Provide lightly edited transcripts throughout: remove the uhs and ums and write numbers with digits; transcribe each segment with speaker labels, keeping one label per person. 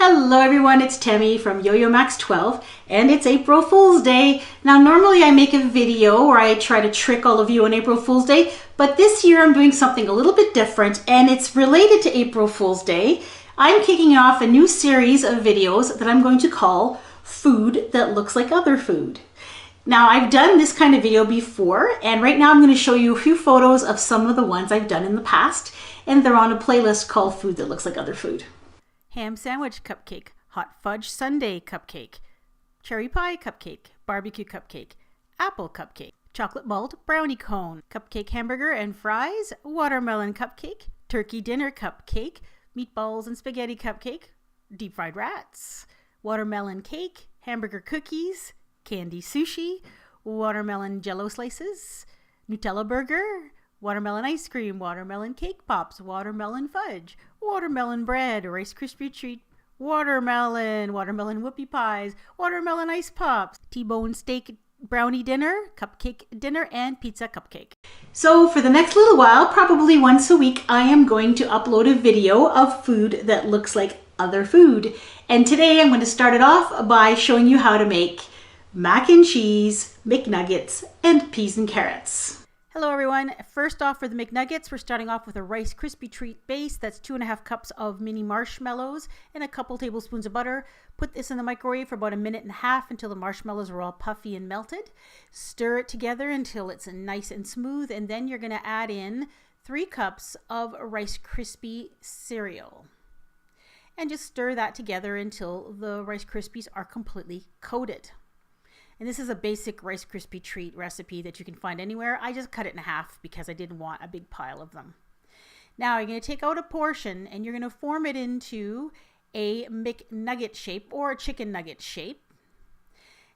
Speaker 1: Hello everyone, it's Tammy from yoyomax12 and it's April Fool's Day. Now normally I make a video where I try to trick all of you on April Fool's Day, but this year I'm doing something a little bit different and it's related to April Fool's Day. I'm kicking off a new series of videos that I'm going to call Food That Looks Like Other Food. Now I've done this kind of video before and right now I'm going to show you a few photos of some of the ones I've done in the past, and they're on a playlist called Food That Looks Like Other Food.
Speaker 2: Ham sandwich cupcake, hot fudge sundae cupcake, cherry pie cupcake, barbecue cupcake, apple cupcake, chocolate malt brownie cone, cupcake hamburger and fries, watermelon cupcake, turkey dinner cupcake, meatballs and spaghetti cupcake, deep fried rats, watermelon cake, hamburger cookies, candy sushi, watermelon jello slices, Nutella burger, watermelon ice cream, watermelon cake pops, watermelon fudge, watermelon bread, Rice Krispie treat, watermelon whoopie pies, watermelon ice pops, T-bone steak brownie dinner, cupcake dinner, and pizza cupcake.
Speaker 1: So for the next little while, probably once a week, I am going to upload a video of food that looks like other food. And today I'm going to start it off by showing you how to make mac and cheese, McNuggets, and peas and carrots.
Speaker 2: Hello everyone. First off, for the McNuggets, we're starting off with a Rice Krispie treat base. That's 2.5 cups of mini marshmallows and a couple tablespoons of butter. Put this in the microwave for about 1.5 minutes until the marshmallows are all puffy and melted. Stir it together until it's nice and smooth, and then you're going to add in 3 cups of Rice Krispie cereal. And just stir that together until the Rice Krispies are completely coated. And this is a basic Rice Krispie treat recipe that you can find anywhere. I just cut it in half because I didn't want a big pile of them. Now you're going to take out a portion and you're going to form it into a McNugget shape or a chicken nugget shape.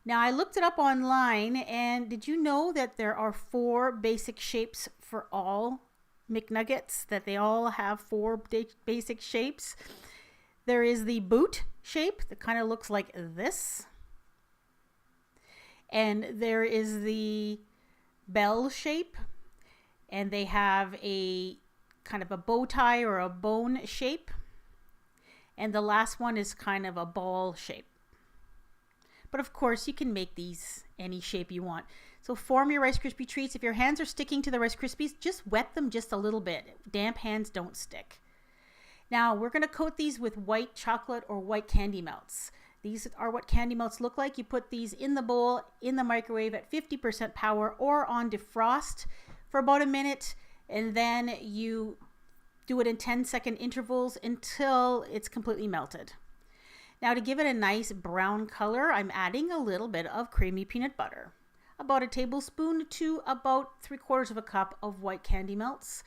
Speaker 2: Now I looked it up online, and did you know that there are 4 basic shapes for all McNuggets? That they all have 4 basic shapes. There is the boot shape that kind of looks like this. And there is the bell shape, and they have a kind of a bow tie or a bone shape. And the last one is kind of a ball shape. But of course, you can make these any shape you want. So form your Rice Krispie treats. If your hands are sticking to the Rice Krispies, just wet them just a little bit. Damp hands don't stick. Now we're going to coat these with white chocolate or white candy melts. These are what candy melts look like. You put these in the bowl, in the microwave at 50% power or on defrost for about 1 minute, and then you do it in 10-second intervals until it's completely melted. Now to give it a nice brown color, I'm adding a little bit of creamy peanut butter. About 1 tablespoon to about 3/4 cup of white candy melts.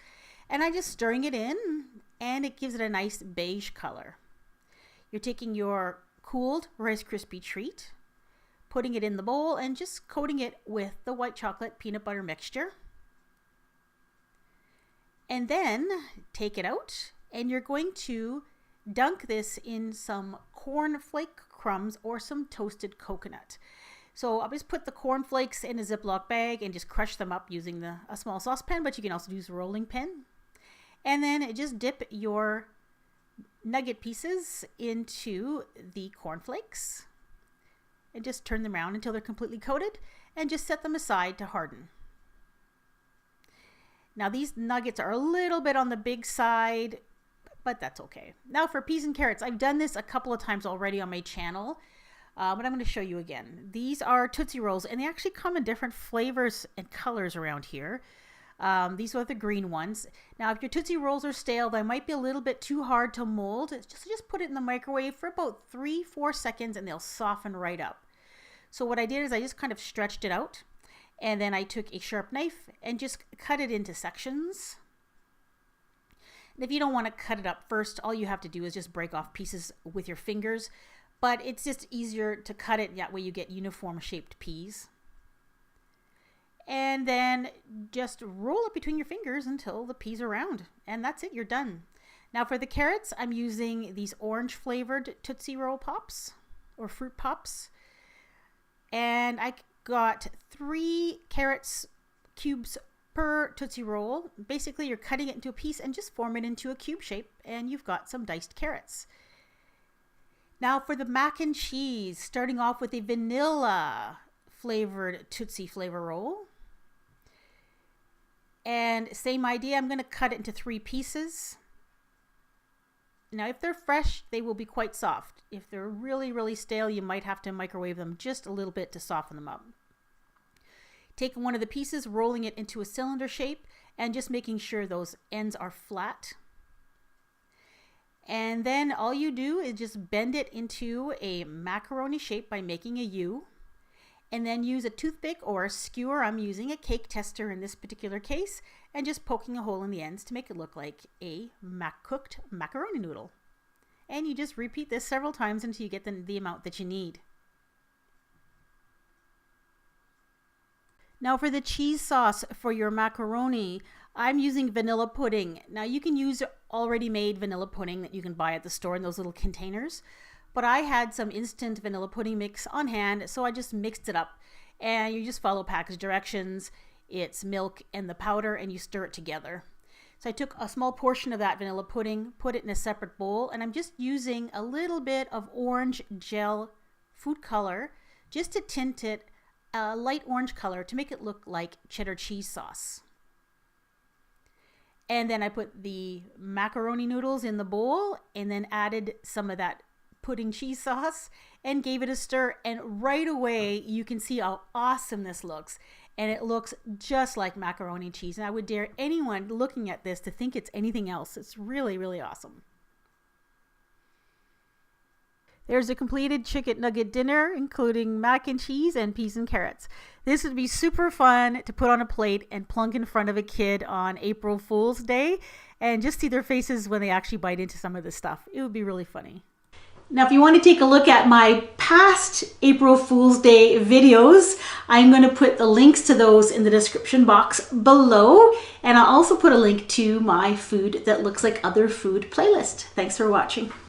Speaker 2: And I'm just stirring it in, and it gives it a nice beige color. You're taking your cooled Rice Krispie treat, putting it in the bowl, and just coating it with the white chocolate peanut butter mixture. And then take it out, and you're going to dunk this in some corn flake crumbs or some toasted coconut. So I'll just put the corn flakes in a Ziploc bag and just crush them up using a small saucepan, but you can also use a rolling pin. And then just dip your nugget pieces into the cornflakes and just turn them around until they're completely coated, and just set them aside to harden. Now these nuggets are a little bit on the big side, but that's okay. Now for peas and carrots, I've done this a couple of times already on my channel, but I'm going to show you again. These are Tootsie Rolls, and they actually come in different flavors and colors around here. These are the green ones. Now, if your Tootsie Rolls are stale, they might be a little bit too hard to mold. Just put it in the microwave for about 3-4 seconds and they'll soften right up. So what I did is I just kind of stretched it out, and then I took a sharp knife and just cut it into sections. And if you don't want to cut it up first, all you have to do is just break off pieces with your fingers. But it's just easier to cut it, that way you get uniform shaped peas. And then just roll it between your fingers until the peas are round. And that's it, you're done. Now for the carrots, I'm using these orange flavored Tootsie Roll Pops or Fruit Pops. And I got 3 carrots cubes per Tootsie Roll. Basically, you're cutting it into a piece and just form it into a cube shape, and you've got some diced carrots. Now for the mac and cheese, starting off with a vanilla flavored Tootsie flavor roll. And same idea, I'm going to cut it into 3 pieces. Now if they're fresh, they will be quite soft. If they're really, really stale, you might have to microwave them just a little bit to soften them up. Taking one of the pieces, rolling it into a cylinder shape, and just making sure those ends are flat. And then all you do is just bend it into a macaroni shape by making a U. And then use a toothpick or a skewer. I'm using a cake tester in this particular case, and just poking a hole in the ends to make it look like a cooked macaroni noodle. And you just repeat this several times until you get the amount that you need. Now for the cheese sauce for your macaroni, I'm using vanilla pudding. Now you can use already made vanilla pudding that you can buy at the store in those little containers. But I had some instant vanilla pudding mix on hand, so I just mixed it up. And you just follow package directions. It's milk and the powder, and you stir it together. So I took a small portion of that vanilla pudding, put it in a separate bowl, and I'm just using a little bit of orange gel food color just to tint it a light orange color to make it look like cheddar cheese sauce. And then I put the macaroni noodles in the bowl and then added some of that pudding cheese sauce and gave it a stir, and right away you can see how awesome this looks, and it looks just like macaroni and cheese, and I would dare anyone looking at this to think it's anything else. It's really, really awesome. There's a completed chicken nugget dinner, including mac and cheese and peas and carrots. This would be super fun to put on a plate and plunk in front of a kid on April Fool's Day and just see their faces when they actually bite into some of this stuff. It would be really funny.
Speaker 1: Now, if you want to take a look at my past April Fool's Day videos, I'm going to put the links to those in the description box below. And I'll also put a link to my food that looks like other food playlist. Thanks for watching.